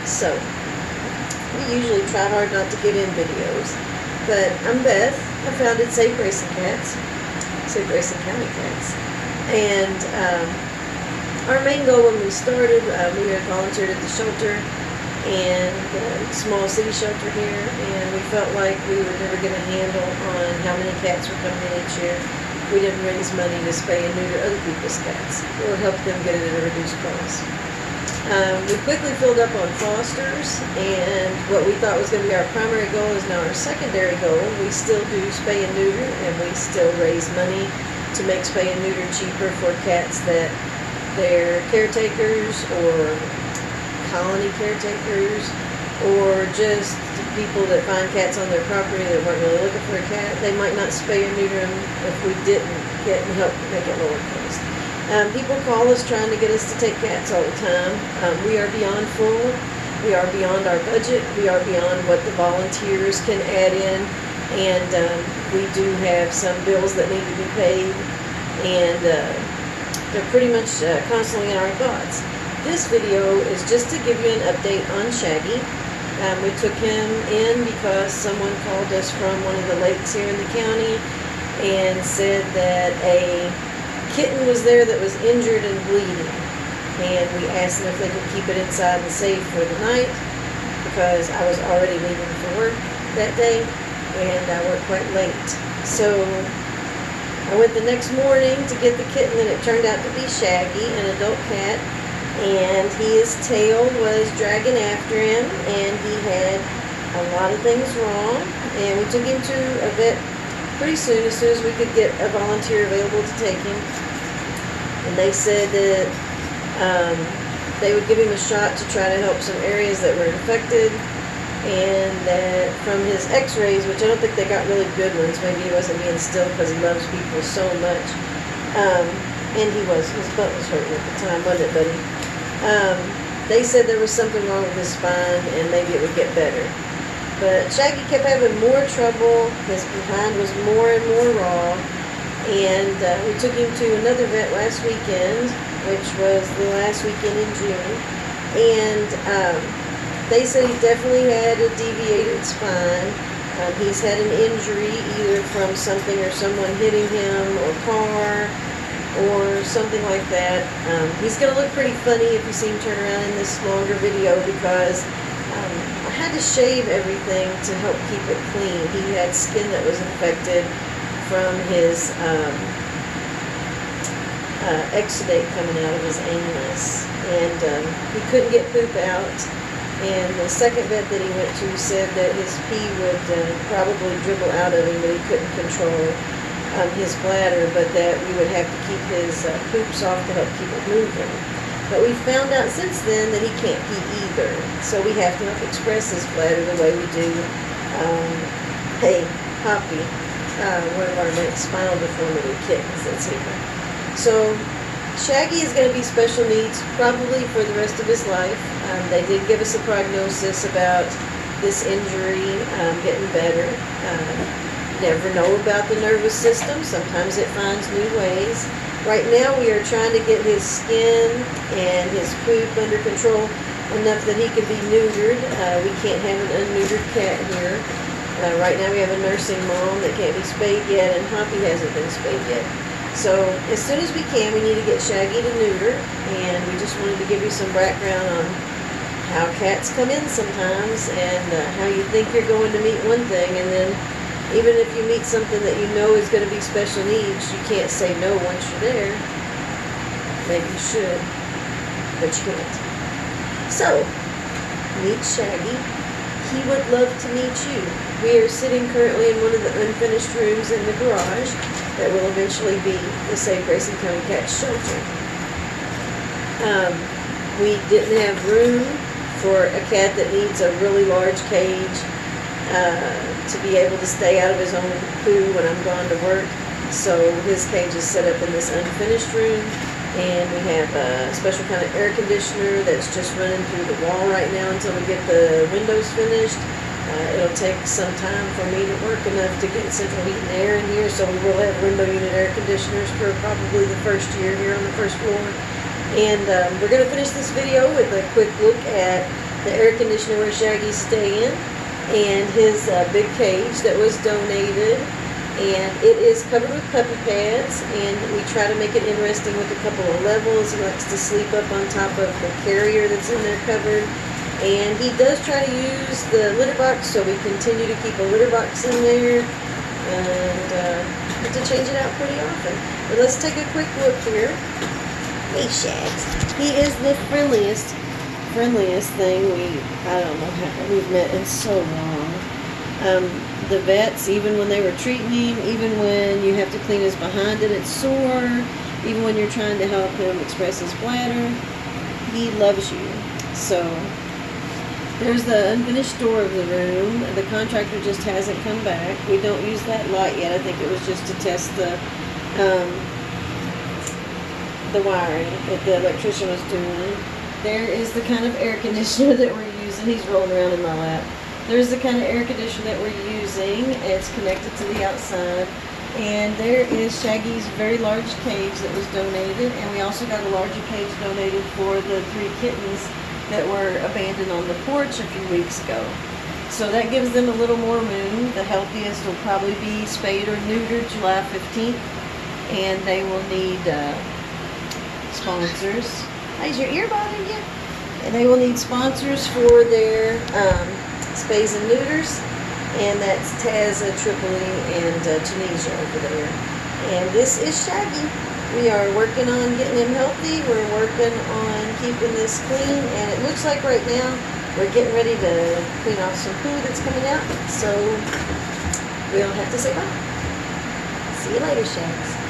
So, we usually try hard not to get in videos, but I'm Beth. I founded Save Grayson Cats, Save Grayson County Cats, and our main goal when we started, we had volunteered at the shelter, and small city shelter here, and we felt like we were never going to handle on how many cats were coming in each year. We didn't raise money to spay and neuter other people's cats or help them get it at a reduced cost. We quickly filled up on fosters, and what we thought was going to be our primary goal is now our secondary goal. We still do spay and neuter, and we still raise money to make spay and neuter cheaper for cats that their caretakers or colony caretakers or just people that find cats on their property that weren't really looking for a cat. They might not spay or neuter them if we didn't get and help make it lower cost. People call us trying to get us to take cats all the time. We are beyond full. We are beyond our budget. We are beyond what the volunteers can add in. And we do have some bills that need to be paid. And they're pretty much constantly in our thoughts. This video is just to give you an update on Shaggy. We took him in because someone called us from one of the lakes here in the county and said that a kitten was there that was injured and bleeding, and we asked them if they could keep it inside and safe for the night because I was already leaving for work that day and I worked quite late. So I went the next morning to get the kitten, and it turned out to be Shaggy, an adult cat, and his tail was dragging after him, and he had a lot of things wrong, and we took him to a vet pretty soon as we could get a volunteer available to take him. And they said that they would give him a shot to try to help some areas that were infected, and that from his x-rays, which I don't think they got really good ones, maybe he wasn't being still because he loves people so much, and his butt was hurting at the time, wasn't it, buddy? They said there was something wrong with his spine and maybe it would get better. But Shaggy kept having more trouble. His behind was more and more raw. And we took him to another vet last weekend, which was the last weekend in June. And they said he definitely had a deviated spine. He's had an injury either from something or someone hitting him or car or something like that. He's going to look pretty funny if you see him turn around in this longer video because I had to shave everything to help keep it clean. He had skin that was infected from his exudate coming out of his anus, and he couldn't get poop out. And the second vet that he went to said that his pee would probably dribble out of him, but he couldn't control his bladder, but that we would have to keep his poops off to help keep it moving. But we found out since then that he can't pee either, so we have to help express his bladder the way we do hey, Poppy, one of our next spinal deformity kittens that's here. So Shaggy is going to be special needs probably for the rest of his life. They did give us a prognosis about this injury getting better. Never know about the nervous system. Sometimes it finds new ways. Right now we are trying to get his skin and his poop under control enough that he can be neutered. We can't have an unneutered cat here. Right now we have a nursing mom that can't be spayed yet, and Hoppy hasn't been spayed yet. So as soon as we can, we need to get Shaggy to neuter, and we just wanted to give you some background on how cats come in sometimes, and how you think you're going to meet one thing, and then even if you meet something that you know is going to be special needs, you can't say no once you're there. Maybe you should, but you can't. So, meet Shaggy. He would love to meet you. We are sitting currently in one of the unfinished rooms in the garage that will eventually be the Save Grayson County Cat Shelter. We didn't have room for a cat that needs a really large cage to be able to stay out of his own poo when I'm gone to work. So his cage is set up in this unfinished room, and we have a special kind of air conditioner that's just running through the wall right now until we get the windows finished. It'll take some time for me to work enough to get central heat and air in here, so we will have window unit air conditioners for probably the first year here on the first floor. And we're going to finish this video with a quick look at the air conditioner where Shaggy's staying, and his big cage that was donated. And it is covered with puppy pads, and we try to make it interesting with a couple of levels. He likes to sleep up on top of the carrier that's in there covered. And he does try to use the litter box, so we continue to keep a litter box in there. And have to change it out pretty often. But let's take a quick look here. Hey, Shags. He is the friendliest thing I don't know how we've met in so long. The vets, even when they were treating him, even when you have to clean his behind and it's sore, even when you're trying to help him express his bladder, he loves you. So there's the unfinished door of the room. The contractor just hasn't come back. We don't use that light yet. I think it was just to test the wiring that the electrician was doing. There is the kind of air conditioner that we're using. He's rolling around in my lap. There's the kind of air conditioner that we're using. It's connected to the outside. And there is Shaggy's very large cage that was donated. And we also got a larger cage donated for the 3 kittens that were abandoned on the porch a few weeks ago. So that gives them a little more room. The healthiest will probably be spayed or neutered July 15th. And they will need sponsors. Is your ear bothering you? And they will need sponsors for their spays and neuters, and that's Taz, Tripoli, and Tunisia over there. And this is Shaggy. We are working on getting him healthy. We're working on keeping this clean, and it looks like right now we're getting ready to clean off some poo that's coming out, so we'll have to say bye. See you later, Shags.